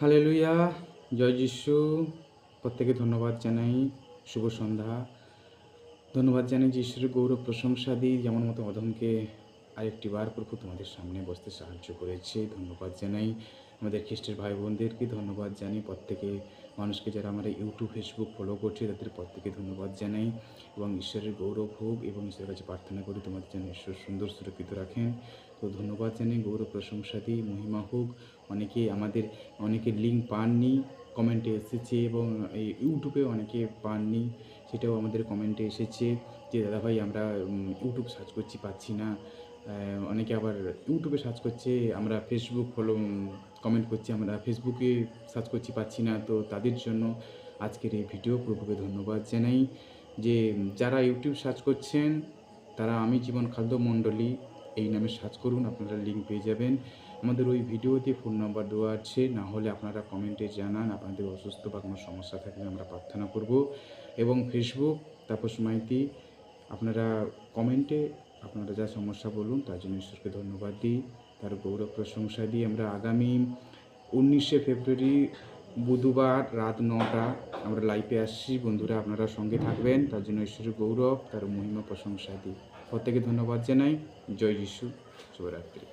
Hallelujah, জয় যিশু। প্রত্যেকে ধন্যবাদ জানাই। শুভ সন্ধ্যা। ধন্যবাদ জানাই যে ঈশ্বরের গৌরব প্রশংসা দিই, যেমন মতো অধমকে আরেকটি বার প্রভু তোমাদের সামনে বসতে সাহায্য করেছে। ধন্যবাদ জানাই আমাদের খ্রিস্টের ভাই বোনদেরকে। ধন্যবাদ জানাই প্রত্যেকে মানুষকে যারা আমরা ইউটিউব ফেসবুক ফলো করছে তাদের প্রত্যেকে ধন্যবাদ জানাই এবং ঈশ্বরের গৌরব হোক এবং ঈশ্বরের কাছে প্রার্থনা করি তোমাদের যেন ঈশ্বর সুন্দর সুরক্ষিত রাখেন। তো ধন্যবাদ জানাই, গৌরব প্রশংসা দিই, মহিমা হোক। অনেকে লিঙ্ক পাননি, কমেন্টে এসেছে এবং এই ইউটিউবে অনেকে পাননি, সেটাও আমাদের কমেন্টে এসেছে যে দাদাভাই আমরা ইউটিউব সার্চ করছি পাচ্ছি না। অনেকে আবার ইউটিউবে সার্চ করছে, আমরা ফেসবুক কমেন্ট করছি, আমরা ফেসবুকে সার্চ করছি পাচ্ছি না। তো তাদের জন্য আজকের এই ভিডিও। প্রভুকে ধন্যবাদ জানাই যে যারা ইউটিউব সার্চ করছেন তারা আমি জীবন খাদ্য মণ্ডলী এই নামে সার্চ করুন, আপনারা লিঙ্ক পেয়ে যাবেন। আমাদের ওই ভিডিওতে ফোন নাম্বার দেওয়া আছে, না হলে আপনারা কমেন্টে জানান আপনাদের অসুস্থ বা কোনো সমস্যা থাকলে আমরা প্রার্থনা করব। এবং ফেসবুক তাপস মাইতি, আপনারা কমেন্টে আপনারা যা সমস্যা বলুন, তার জন্য ঈশ্বরকে ধন্যবাদ দিই, তার গৌরব প্রশংসা দিই। আমরা আগামী 19শে ফেব্রুয়ারি বুধবার রাত 9টা আমরা লাইভে আসছি। বন্ধুরা আপনারা সঙ্গে থাকবেন, তার জন্য ঈশ্বরের গৌরব তার মহিমা প্রশংসা দিই। প্রত্যেকে ধন্যবাদ জানাই। জয় যিশু। শুভরাত্রি।